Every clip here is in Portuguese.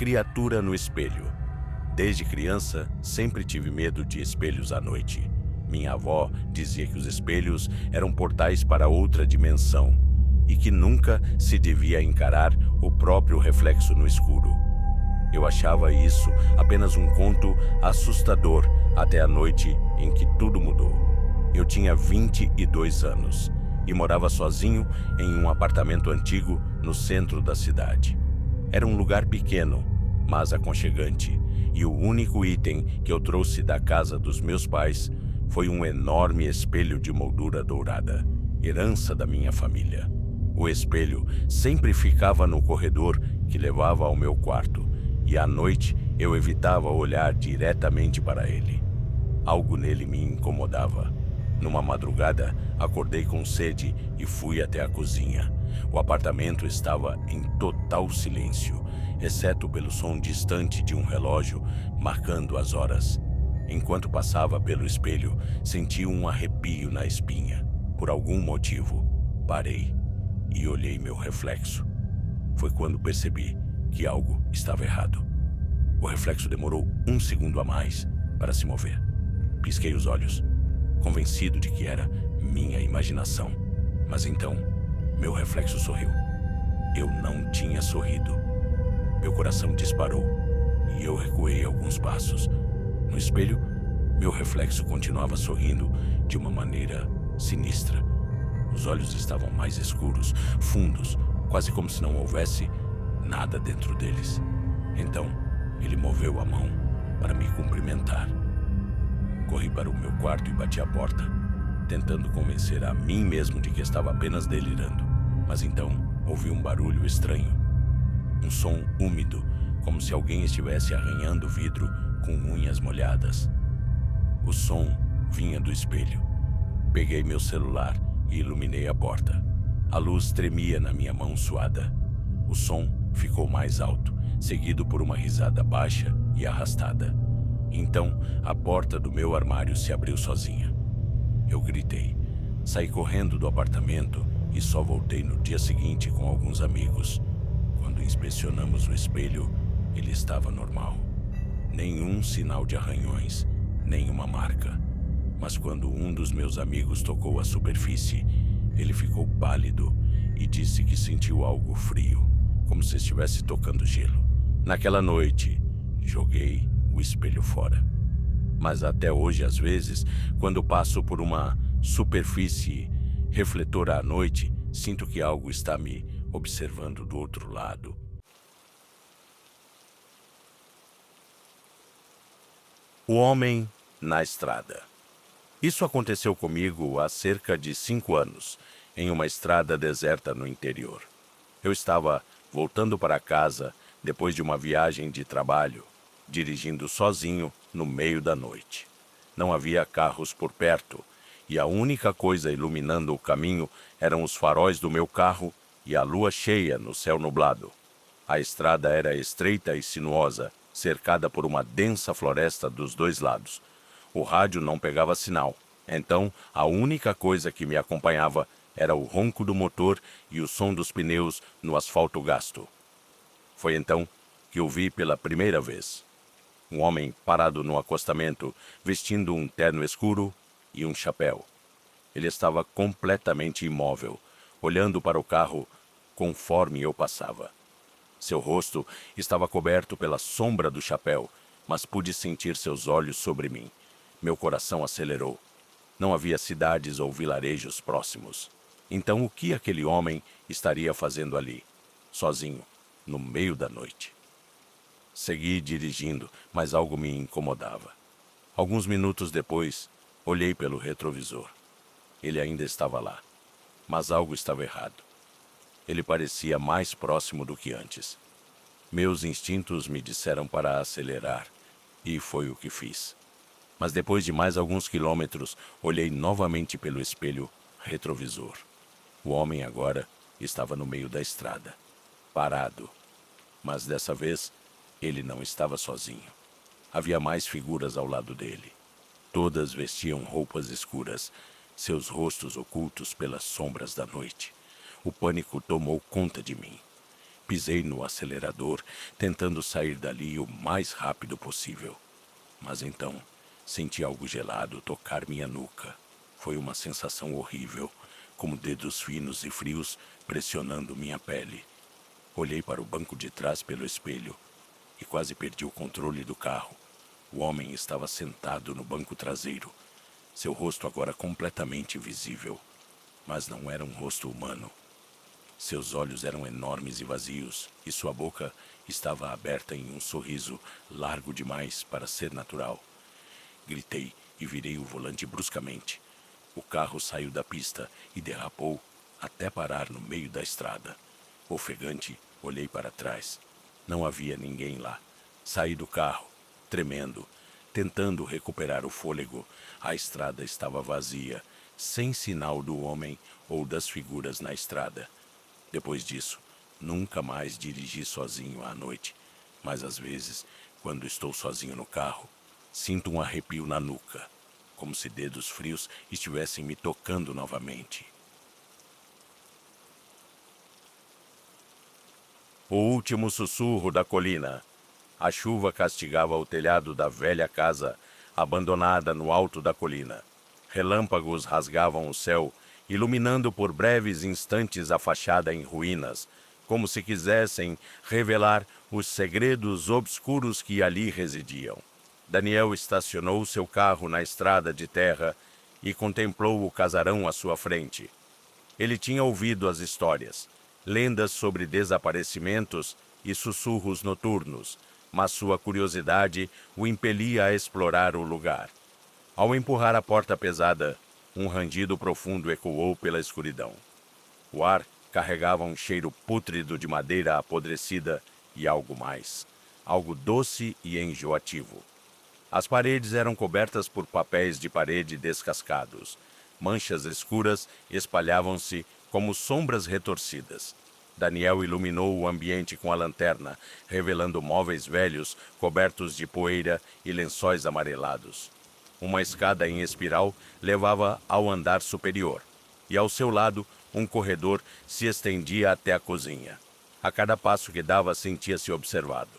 criatura no espelho. Desde criança, sempre tive medo de espelhos à noite. Minha avó dizia que os espelhos eram portais para outra dimensão e que nunca se devia encarar o próprio reflexo no escuro. Eu achava isso apenas um conto assustador até a noite em que tudo mudou. Eu tinha 22 anos e morava sozinho em um apartamento antigo no centro da cidade. Era um lugar pequeno, mas aconchegante, e o único item que eu trouxe da casa dos meus pais foi um enorme espelho de moldura dourada, herança da minha família. O espelho sempre ficava no corredor que levava ao meu quarto, e à noite eu evitava olhar diretamente para ele. Algo nele me incomodava. Numa madrugada, acordei com sede e fui até a cozinha. O apartamento estava em total silêncio, exceto pelo som distante de um relógio marcando as horas. Enquanto passava pelo espelho, senti um arrepio na espinha. Por algum motivo, parei e olhei meu reflexo. Foi quando percebi que algo estava errado. O reflexo demorou um segundo a mais para se mover. Pisquei os olhos, convencido de que era minha imaginação. Mas então, meu reflexo sorriu. Eu não tinha sorrido. Meu coração disparou e eu recuei alguns passos. No espelho, meu reflexo continuava sorrindo de uma maneira sinistra. Os olhos estavam mais escuros, fundos, quase como se não houvesse nada dentro deles. Então, ele moveu a mão para me cumprimentar. Corri para o meu quarto e bati a porta, tentando convencer a mim mesmo de que estava apenas delirando. Mas então, ouvi um barulho estranho. Um som úmido, como se alguém estivesse arranhando o vidro com unhas molhadas. O som vinha do espelho. Peguei meu celular e iluminei a porta. A luz tremia na minha mão suada. O som ficou mais alto, seguido por uma risada baixa e arrastada. Então, a porta do meu armário se abriu sozinha. Eu gritei. Saí correndo do apartamento e só voltei no dia seguinte com alguns amigos. Quando inspecionamos o espelho, ele estava normal. Nenhum sinal de arranhões, nenhuma marca. Mas quando um dos meus amigos tocou a superfície, ele ficou pálido e disse que sentiu algo frio, como se estivesse tocando gelo. Naquela noite, joguei o espelho fora. Mas até hoje, às vezes, quando passo por uma superfície refletora à noite, sinto que algo está me observando do outro lado. O homem na estrada. Isso aconteceu comigo há cerca de 5 anos, em uma estrada deserta no interior. Eu estava voltando para casa depois de uma viagem de trabalho, dirigindo sozinho no meio da noite. Não havia carros por perto, e a única coisa iluminando o caminho eram os faróis do meu carro e a lua cheia no céu nublado. A estrada era estreita e sinuosa, cercada por uma densa floresta dos dois lados. O rádio não pegava sinal, então a única coisa que me acompanhava era o ronco do motor e o som dos pneus no asfalto gasto. Foi então que eu vi pela primeira vez um homem parado no acostamento, vestindo um terno escuro e um chapéu. Ele estava completamente imóvel, olhando para o carro conforme eu passava. Seu rosto estava coberto pela sombra do chapéu, mas pude sentir seus olhos sobre mim. Meu coração acelerou. Não havia cidades ou vilarejos próximos. Então o que aquele homem estaria fazendo ali, sozinho, no meio da noite? Segui dirigindo, mas algo me incomodava. Alguns minutos depois, olhei pelo retrovisor. Ele ainda estava lá, mas algo estava errado. Ele parecia mais próximo do que antes. Meus instintos me disseram para acelerar, e foi o que fiz. Mas depois de mais alguns quilômetros, olhei novamente pelo espelho retrovisor. O homem agora estava no meio da estrada, parado. Mas dessa vez, ele não estava sozinho. Havia mais figuras ao lado dele. Todas vestiam roupas escuras, seus rostos ocultos pelas sombras da noite. O pânico tomou conta de mim. Pisei no acelerador, tentando sair dali o mais rápido possível. Mas então, senti algo gelado tocar minha nuca. Foi uma sensação horrível, como dedos finos e frios pressionando minha pele. Olhei para o banco de trás pelo espelho e quase perdi o controle do carro. O homem estava sentado no banco traseiro, seu rosto agora completamente visível. Mas não era um rosto humano. Seus olhos eram enormes e vazios, e sua boca estava aberta em um sorriso largo demais para ser natural. Gritei e virei o volante bruscamente. O carro saiu da pista e derrapou até parar no meio da estrada. Ofegante, olhei para trás. Não havia ninguém lá. Saí do carro, tremendo, tentando recuperar o fôlego. A estrada estava vazia, sem sinal do homem ou das figuras na estrada. Depois disso, nunca mais dirigi sozinho à noite, mas às vezes, quando estou sozinho no carro, sinto um arrepio na nuca, como se dedos frios estivessem me tocando novamente. O último sussurro da colina. A chuva castigava o telhado da velha casa, abandonada no alto da colina. Relâmpagos rasgavam o céu, iluminando por breves instantes a fachada em ruínas, como se quisessem revelar os segredos obscuros que ali residiam. Daniel estacionou seu carro na estrada de terra e contemplou o casarão à sua frente. Ele tinha ouvido as histórias, lendas sobre desaparecimentos e sussurros noturnos, mas sua curiosidade o impelia a explorar o lugar. Ao empurrar a porta pesada, um rangido profundo ecoou pela escuridão. O ar carregava um cheiro pútrido de madeira apodrecida e algo mais, algo doce e enjoativo. As paredes eram cobertas por papéis de parede descascados. Manchas escuras espalhavam-se como sombras retorcidas. Daniel iluminou o ambiente com a lanterna, revelando móveis velhos cobertos de poeira e lençóis amarelados. Uma escada em espiral levava ao andar superior, e ao seu lado um corredor se estendia até a cozinha. A cada passo que dava sentia-se observado.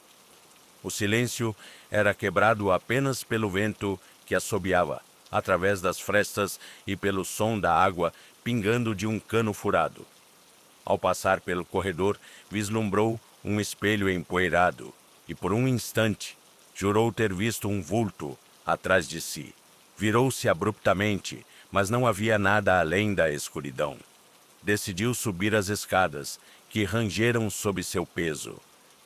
O silêncio era quebrado apenas pelo vento que assobiava através das frestas e pelo som da água pingando de um cano furado. Ao passar pelo corredor, vislumbrou um espelho empoeirado e, por um instante, jurou ter visto um vulto atrás de si. Virou-se abruptamente, mas não havia nada além da escuridão. Decidiu subir as escadas, que rangeram sob seu peso.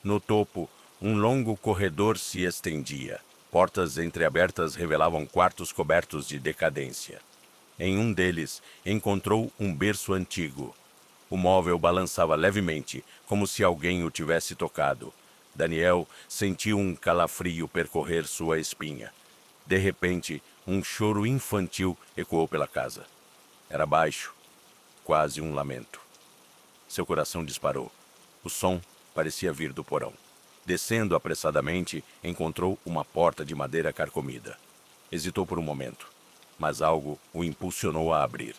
No topo, um longo corredor se estendia. Portas entreabertas revelavam quartos cobertos de decadência. Em um deles, encontrou um berço antigo. O móvel balançava levemente, como se alguém o tivesse tocado. Daniel sentiu um calafrio percorrer sua espinha. De repente, um choro infantil ecoou pela casa. Era baixo, quase um lamento. Seu coração disparou. O som parecia vir do porão. Descendo apressadamente, encontrou uma porta de madeira carcomida. Hesitou por um momento, mas algo o impulsionou a abrir.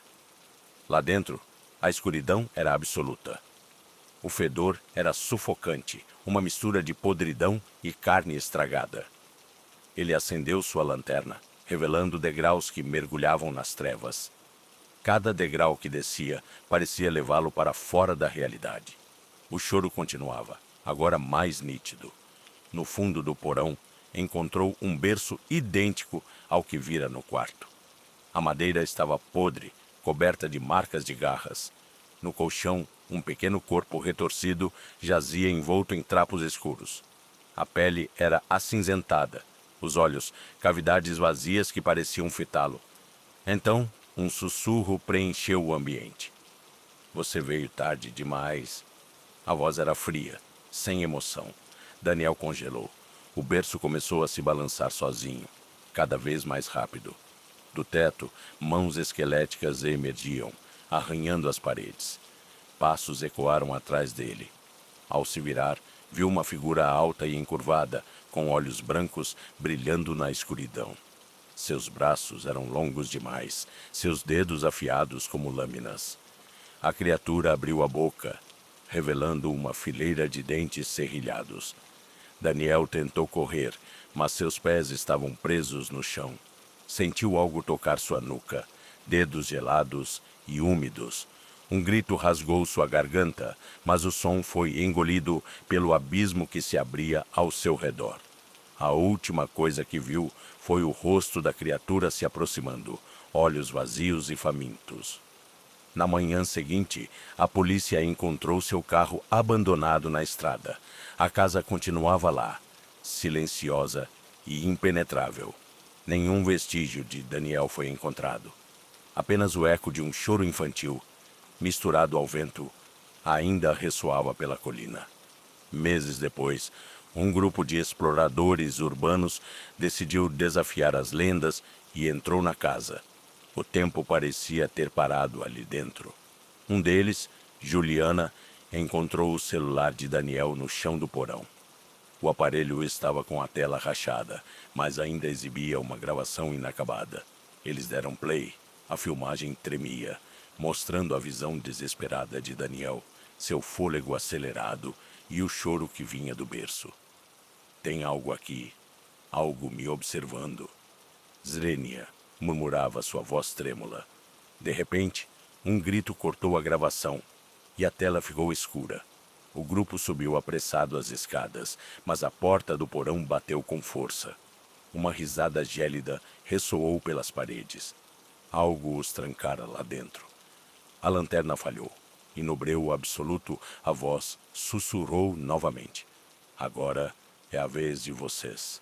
Lá dentro, a escuridão era absoluta. O fedor era sufocante, uma mistura de podridão e carne estragada. Ele acendeu sua lanterna, revelando degraus que mergulhavam nas trevas. Cada degrau que descia parecia levá-lo para fora da realidade. O choro continuava, agora mais nítido. No fundo do porão, encontrou um berço idêntico ao que vira no quarto. A madeira estava podre, coberta de marcas de garras. No colchão, um pequeno corpo retorcido jazia envolto em trapos escuros. A pele era acinzentada, os olhos, cavidades vazias que pareciam fitá-lo. Então, um sussurro preencheu o ambiente. Você veio tarde demais. A voz era fria, sem emoção. Daniel congelou. O berço começou a se balançar sozinho, cada vez mais rápido. Do teto, mãos esqueléticas emergiam, arranhando as paredes. Passos ecoaram atrás dele. Ao se virar, viu uma figura alta e encurvada, com olhos brancos brilhando na escuridão. Seus braços eram longos demais, seus dedos afiados como lâminas. A criatura abriu a boca revelando uma fileira de dentes serrilhados. Daniel tentou correr, mas seus pés estavam presos no chão. Sentiu algo tocar sua nuca, dedos gelados e úmidos. Um grito rasgou sua garganta, mas o som foi engolido pelo abismo que se abria ao seu redor. A última coisa que viu foi o rosto da criatura se aproximando, olhos vazios e famintos. Na manhã seguinte, a polícia encontrou seu carro abandonado na estrada. A casa continuava lá, silenciosa e impenetrável. Nenhum vestígio de Daniel foi encontrado. Apenas o eco de um choro infantil, misturado ao vento, ainda ressoava pela colina. Meses depois, um grupo de exploradores urbanos decidiu desafiar as lendas e entrou na casa. O tempo parecia ter parado ali dentro. Um deles, Juliana, encontrou o celular de Daniel no chão do porão. O aparelho estava com a tela rachada, mas ainda exibia uma gravação inacabada. Eles deram play. A filmagem tremia, mostrando a visão desesperada de Daniel, seu fôlego acelerado e o choro que vinha do berço. Tem algo aqui, algo me observando. Zrenia, murmurava sua voz trêmula. De repente, um grito cortou a gravação e a tela ficou escura. O grupo subiu apressado as escadas, mas a porta do porão bateu com força. Uma risada gélida ressoou pelas paredes. Algo os trancara lá dentro. A lanterna falhou, e no breu absoluto a voz sussurrou novamente. Agora é a vez de vocês.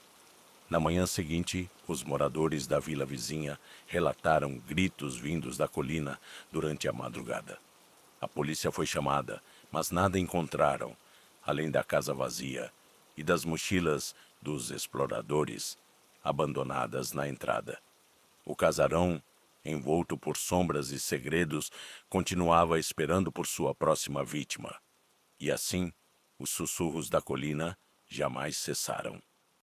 Na manhã seguinte, os moradores da vila vizinha relataram gritos vindos da colina durante a madrugada. A polícia foi chamada, mas nada encontraram, além da casa vazia e das mochilas dos exploradores abandonadas na entrada. O casarão, envolto por sombras e segredos, continuava esperando por sua próxima vítima. E assim, os sussurros da colina jamais cessaram.